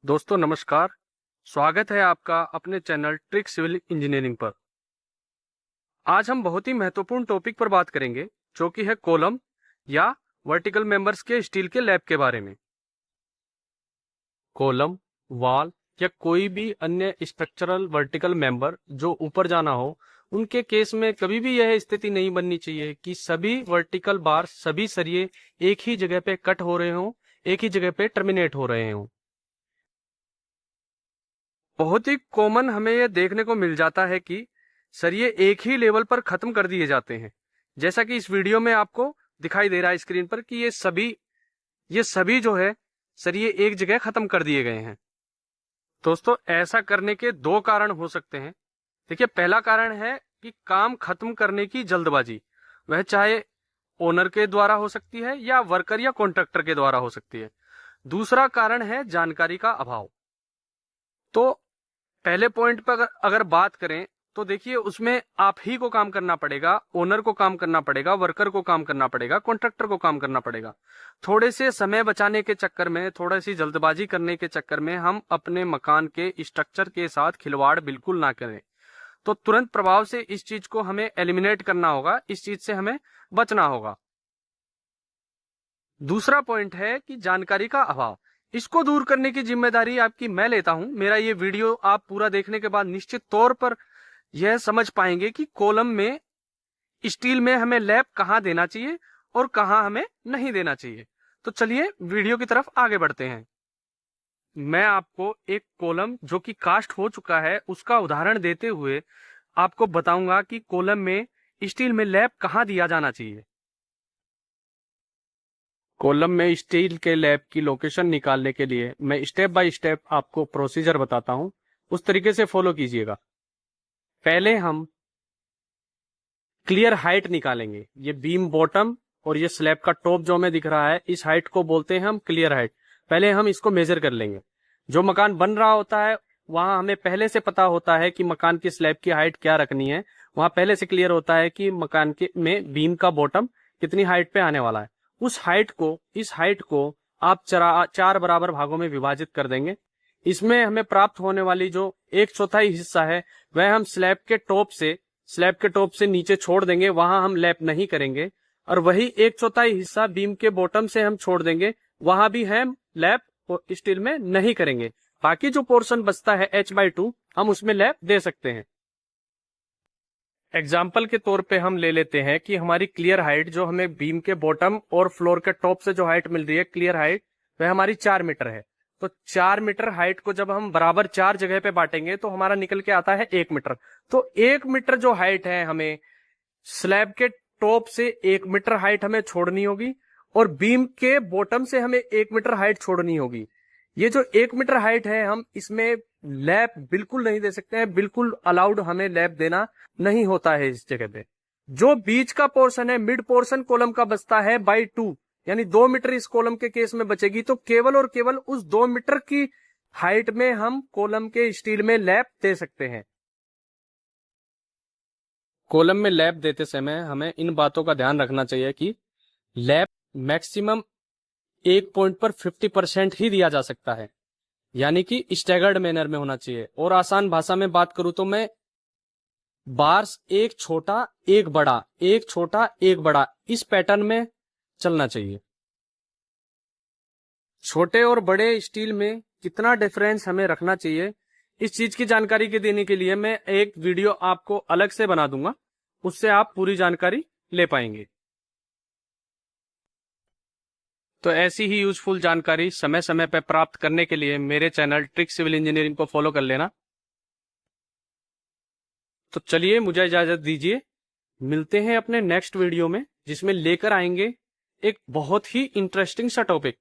दोस्तों नमस्कार। स्वागत है आपका अपने चैनल ट्रिक सिविल इंजीनियरिंग पर। आज हम बहुत ही महत्वपूर्ण टॉपिक पर बात करेंगे जो कि है कॉलम या वर्टिकल मेंबर्स के स्टील के लैब के बारे में। कॉलम, वॉल या कोई भी अन्य स्ट्रक्चरल वर्टिकल मेंबर जो ऊपर जाना हो, उनके केस में कभी भी यह स्थिति नहीं बननी चाहिए कि सभी वर्टिकल बार, सभी सरिये एक ही जगह पे कट हो रहे हों, एक ही जगह पे टर्मिनेट हो रहे हों। बहुत ही कॉमन हमें यह देखने को मिल जाता है कि सरिये एक ही लेवल पर खत्म कर दिए जाते हैं, जैसा कि इस वीडियो में आपको दिखाई दे रहा है स्क्रीन पर कि ये सभी जो है सरिये एक जगह खत्म कर दिए गए हैं। दोस्तों, ऐसा करने के दो कारण हो सकते हैं। देखिए, पहला कारण है कि काम खत्म करने की जल्दबाजी, वह चाहे ओनर के द्वारा हो सकती है या वर्कर या कॉन्ट्रैक्टर के द्वारा हो सकती है। दूसरा कारण है जानकारी का अभाव। तो पहले पॉइंट पर अगर बात करें तो देखिए, उसमें आप ही को काम करना पड़ेगा, ओनर को काम करना पड़ेगा, वर्कर को काम करना पड़ेगा, कॉन्ट्रैक्टर को काम करना पड़ेगा। थोड़े से समय बचाने के चक्कर में, थोड़ी सी जल्दबाजी करने के चक्कर में हम अपने मकान के स्ट्रक्चर के साथ खिलवाड़ बिल्कुल ना करें। तो तुरंत प्रभाव से इस चीज को हमें एलिमिनेट करना होगा, इस चीज से हमें बचना होगा। दूसरा पॉइंट है कि जानकारी का अभाव। इसको दूर करने की जिम्मेदारी आपकी मैं लेता हूं। मेरा ये वीडियो आप पूरा देखने के बाद निश्चित तौर पर यह समझ पाएंगे कि कॉलम में, स्टील में हमें लैप कहां देना चाहिए और कहां हमें नहीं देना चाहिए। तो चलिए वीडियो की तरफ आगे बढ़ते हैं। मैं आपको एक कॉलम जो कि कास्ट हो चुका है उसका उदाहरण देते हुए आपको बताऊंगा कि कॉलम में स्टील में लैप कहां दिया जाना चाहिए। कॉलम में स्टील के लैब की लोकेशन निकालने के लिए मैं स्टेप बाय स्टेप आपको प्रोसीजर बताता हूं, उस तरीके से फॉलो कीजिएगा। पहले हम क्लियर हाइट निकालेंगे। ये बीम बॉटम और ये स्लैब का टॉप जो हमें दिख रहा है, इस हाइट को बोलते हैं हम क्लियर हाइट। पहले हम इसको मेजर कर लेंगे। जो मकान बन रहा होता है वहां हमें पहले से पता होता है कि मकान की स्लैब की हाइट क्या रखनी है। वहां पहले से क्लियर होता है कि मकान के में बीम का बॉटम कितनी हाइट पे आने वाला है। इस हाइट को आप चार बराबर भागों में विभाजित कर देंगे। इसमें हमें प्राप्त होने वाली जो 1/4 हिस्सा है वह हम स्लैब के टॉप से नीचे छोड़ देंगे, वहां हम लैप नहीं करेंगे। और वही 1/4 हिस्सा बीम के बॉटम से हम छोड़ देंगे, वहां भी हम लैप स्टील में नहीं करेंगे। बाकी जो पोर्शन बचता है h/2 हम उसमें लैप दे सकते हैं। एग्जाम्पल के तौर पे हम ले लेते हैं कि हमारी क्लियर हाइट जो हमें बीम के बॉटम और फ्लोर के टॉप से जो हाइट मिल रही है, क्लियर हाइट, वह हमारी 4 मीटर है। तो 4 मीटर हाइट को जब हम बराबर 4 जगह पे बांटेंगे तो हमारा निकल के आता है 1 मीटर। तो 1 मीटर जो हाइट है, हमें स्लैब के टॉप से 1 मीटर हाइट हमें छोड़नी होगी और बीम के बॉटम से हमें 1 मीटर हाइट छोड़नी होगी। ये जो 1 मीटर हाइट है, हम इसमें लैप बिल्कुल नहीं दे सकते हैं, बिल्कुल अलाउड हमें लैप देना नहीं होता है इस जगह पे। जो बीच का पोर्शन है, मिड पोर्शन कॉलम का बचता है by2, यानी 2 मीटर इस कॉलम के केस में बचेगी। तो केवल और केवल उस 2 मीटर की हाइट में हम कॉलम के स्टील में लैप दे सकते हैं। कॉलम में लैप देते समय हमें इन बातों का ध्यान रखना चाहिए कि लैप मैक्सिमम एक पॉइंट पर 50% ही दिया जा सकता है, यानी कि स्टैगर्ड मैनर में होना चाहिए। और आसान भाषा में बात करूं तो मैं बार्स एक छोटा एक बड़ा, एक छोटा एक बड़ा, इस पैटर्न में चलना चाहिए। छोटे और बड़े स्टील में कितना डिफरेंस हमें रखना चाहिए, इस चीज की जानकारी के देने के लिए मैं एक वीडियो आपको अलग से बना दूंगा, उससे आप पूरी जानकारी ले पाएंगे। तो ऐसी ही यूजफुल जानकारी समय समय पर प्राप्त करने के लिए मेरे चैनल ट्रिक सिविल इंजीनियरिंग को फॉलो कर लेना। तो चलिए, मुझे इजाजत दीजिए। मिलते हैं अपने नेक्स्ट वीडियो में, जिसमें लेकर आएंगे एक बहुत ही इंटरेस्टिंग सा टॉपिक।